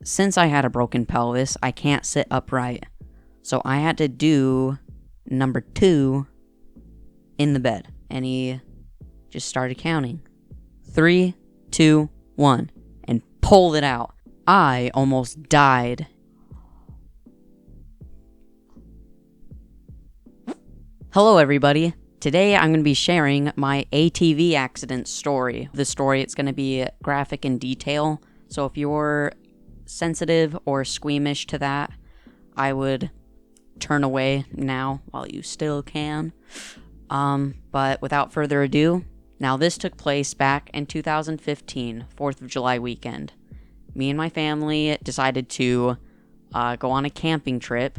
since I had a broken pelvis, I can't sit upright. So I had to do number 2 in the bed. And he just started counting. 3, 2, 1. And pulled it out. I almost died. Hello everybody. Today I'm going to be sharing my ATV accident story. The story, it's going to be graphic in detail. So if you're sensitive or squeamish to that, I would turn away now while you still can. But without further ado, now this took place back in 2015, 4th of July weekend. Me and my family decided to go on a camping trip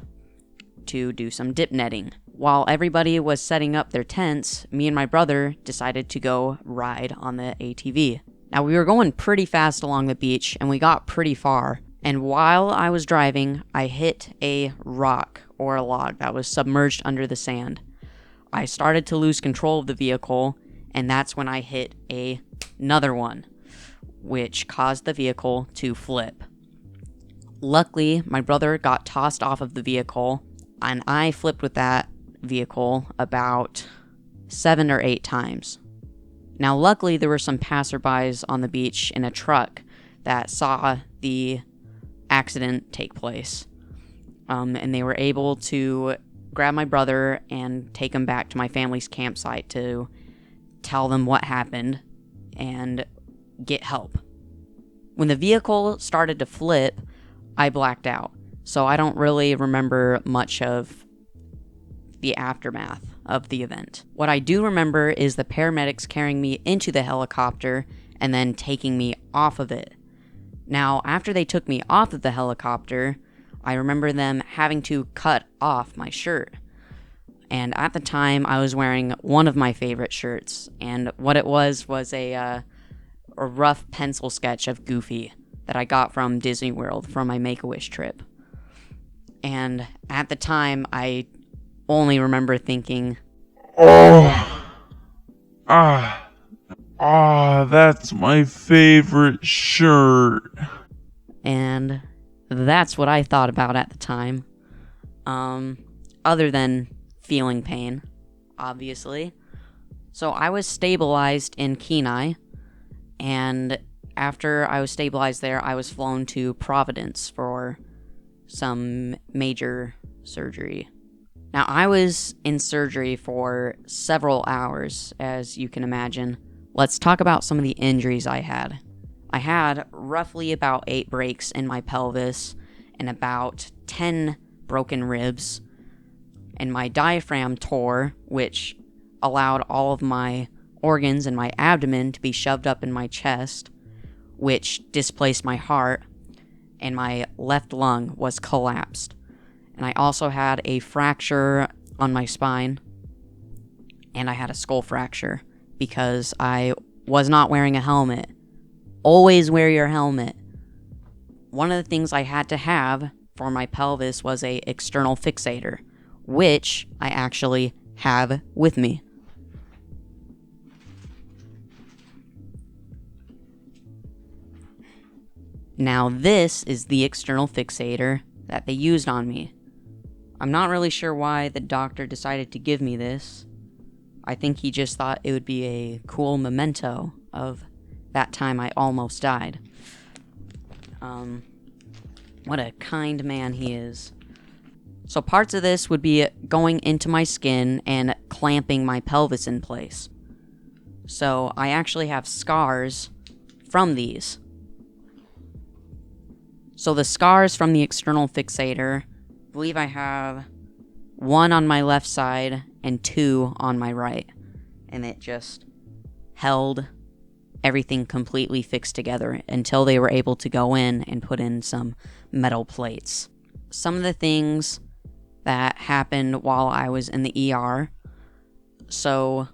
to do some dip netting. While everybody was setting up their tents, me and my brother decided to go ride on the ATV. Now we were going pretty fast along the beach and we got pretty far. And while I was driving, I hit a rock or a log that was submerged under the sand. I started to lose control of the vehicle, and that's when I hit another one, which caused the vehicle to flip. Luckily, my brother got tossed off of the vehicle, and I flipped with that vehicle about 7 or 8 times. Now, luckily, there were some passerbys on the beach in a truck that saw the accident take place, and they were able to grab my brother and take him back to my family's campsite to tell them what happened and get help. When the vehicle started to flip, I blacked out, so I don't really remember much of the aftermath of the event. What I do remember is the paramedics carrying me into the helicopter and then taking me off of it. Now, after they took me off of the helicopter, I remember them having to cut off my shirt. And at the time, I was wearing one of my favorite shirts, and what it was a rough pencil sketch of Goofy that I got from Disney World from my Make-A-Wish trip. And at the time, I only remember thinking, that's my favorite shirt. And that's what I thought about at the time. Other than feeling pain, obviously. So I was stabilized in Kenai, and after I was stabilized there, I was flown to Providence for some major surgery. Now, I was in surgery for several hours, as you can imagine. Let's talk about some of the injuries I had. I had roughly about 8 breaks in my pelvis and about 10 broken ribs, and my diaphragm tore, which allowed all of my organs in my abdomen to be shoved up in my chest, which displaced my heart, and my left lung was collapsed. And I also had a fracture on my spine, and I had a skull fracture because I was not wearing a helmet. Always wear your helmet. One of the things I had to have for my pelvis was a external fixator, which I actually have with me. Now this is the external fixator that they used on me. I'm not really sure why the doctor decided to give me this. I think he just thought it would be a cool memento of that time I almost died. What a kind man he is. So parts of this would be going into my skin and clamping my pelvis in place. So I actually have scars from these. So the scars from the external fixator, I believe I have 1 on my left side and 2 on my right. And it just held everything completely fixed together until they were able to go in and put in some metal plates. Some of the things that happened while I was in the ER. So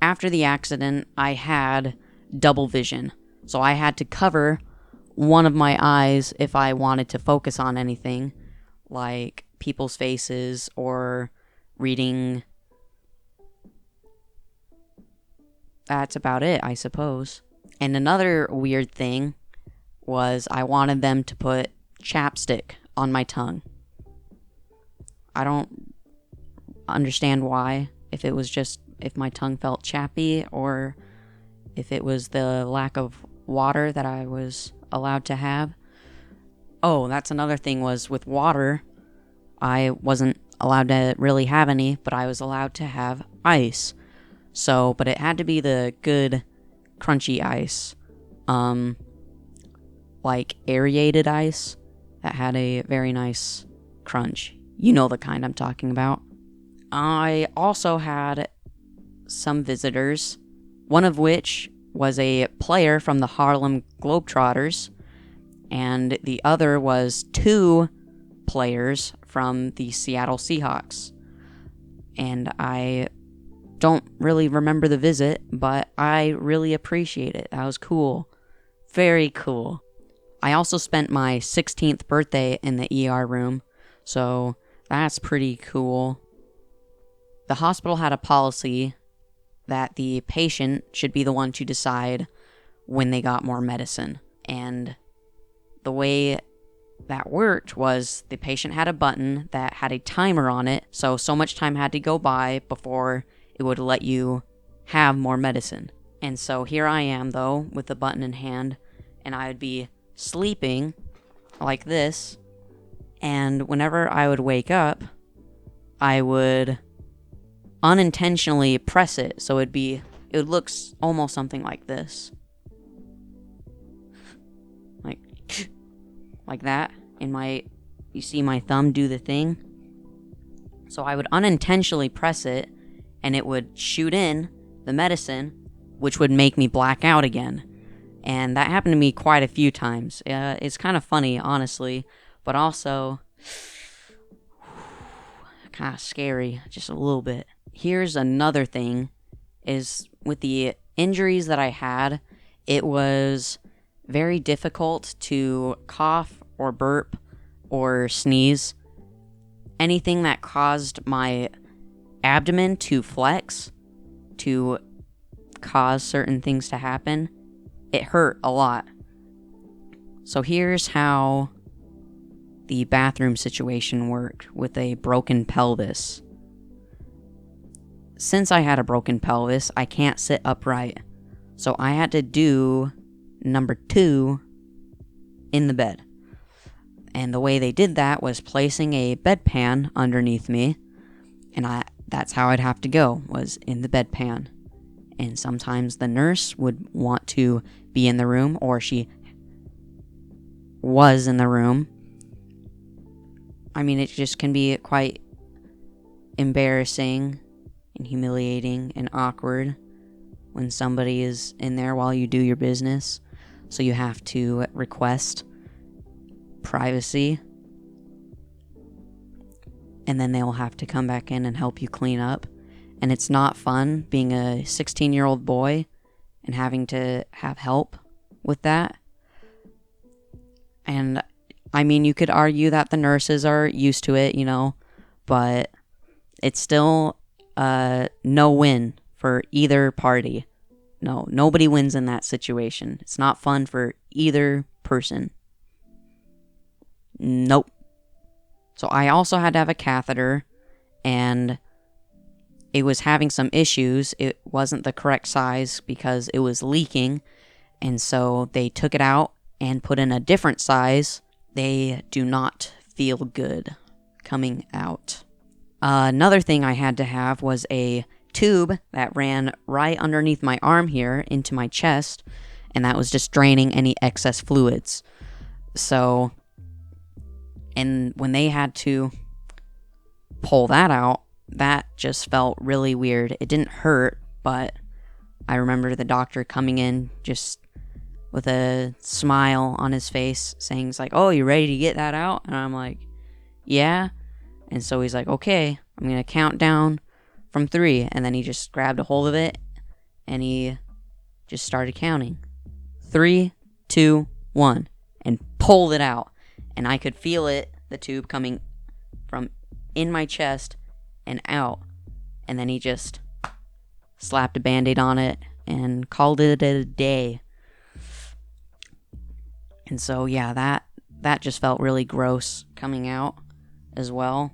after the accident, I had double vision. So I had to cover one of my eyes if I wanted to focus on anything, like people's faces or reading. That's about it, I suppose. And another weird thing was I wanted them to put chapstick on my tongue. I don't understand why, if my tongue felt chappy or if it was the lack of water that I was allowed to have. Oh, that's another thing, was with water, I wasn't allowed to really have any, but I was allowed to have ice. So, but it had to be the good crunchy ice. Like aerated ice that had a very nice crunch. You know the kind I'm talking about. I also had some visitors, one of which was a player from the Harlem Globetrotters, and the other was 2 players from the Seattle Seahawks. And I don't really remember the visit, but I really appreciate it. That was cool. Very cool. I also spent my 16th birthday in the ER room, so that's pretty cool. The hospital had a policy that the patient should be the one to decide when they got more medicine. And the way that worked was the patient had a button that had a timer on it, so much time had to go by before it would let you have more medicine. And so here I am, though, with the button in hand, and I would be sleeping like this, and whenever I would wake up, I would unintentionally press it, so it would look almost something like this. Like that. You see my thumb do the thing? So I would unintentionally press it, and it would shoot in the medicine, which would make me black out again. And that happened to me quite a few times. It's kind of funny, honestly, but also kind of scary, just a little bit. Here's another thing, is with the injuries that I had, it was very difficult to cough or burp or sneeze. Anything that caused my abdomen to flex, to cause certain things to happen, it hurt a lot. So here's how the bathroom situation worked with a broken pelvis. Since I had a broken pelvis, I can't sit upright. So I had to do number 2 in the bed. And the way they did that was placing a bedpan underneath me, and that's how I'd have to go, was in the bedpan. And sometimes the nurse would want to be in the room, or she was in the room. I mean, it just can be quite embarrassing and humiliating and awkward when somebody is in there while you do your business. So you have to request privacy, and then they'll have to come back in and help you clean up. And it's not fun being a 16-year-old boy and having to have help with that. And I mean, you could argue that the nurses are used to it, but it's still no win for either party. No, nobody wins in that situation. It's not fun for either person. Nope. So I also had to have a catheter, and it was having some issues. It wasn't the correct size because it was leaking, and so they took it out and put in a different size. They do not feel good coming out. Another thing I had to have was a tube that ran right underneath my arm here into my chest, and that was just draining any excess fluids. So, and when they had to pull that out, that just felt really weird. It didn't hurt, but I remember the doctor coming in just with a smile on his face, saying, he's like, "Oh, you ready to get that out?" And I'm like, "Yeah." And so he's like, "Okay, I'm going to count down from 3. And then he just grabbed a hold of it, and he just started counting. 3, 2, 1, and pulled it out. And I could feel it, the tube coming from in my chest and out. And then he just slapped a Band-Aid on it and called it a day. And so, yeah, that just felt really gross coming out as well.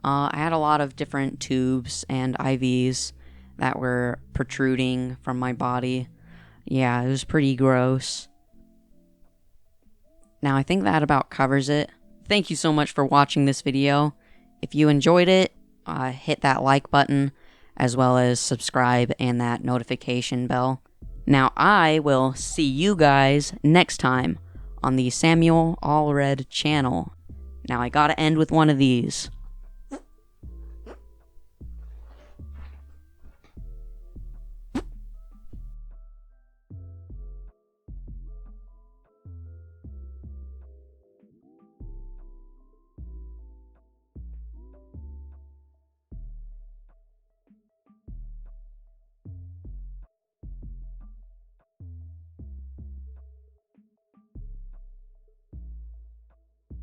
I had a lot of different tubes and IVs that were protruding from my body. Yeah, it was pretty gross. Now, I think that about covers it. Thank you so much for watching this video. If you enjoyed it, hit that like button, as well as subscribe and that notification bell. Now, I will see you guys next time on the Samuel Allred channel. Now, I gotta end with one of these.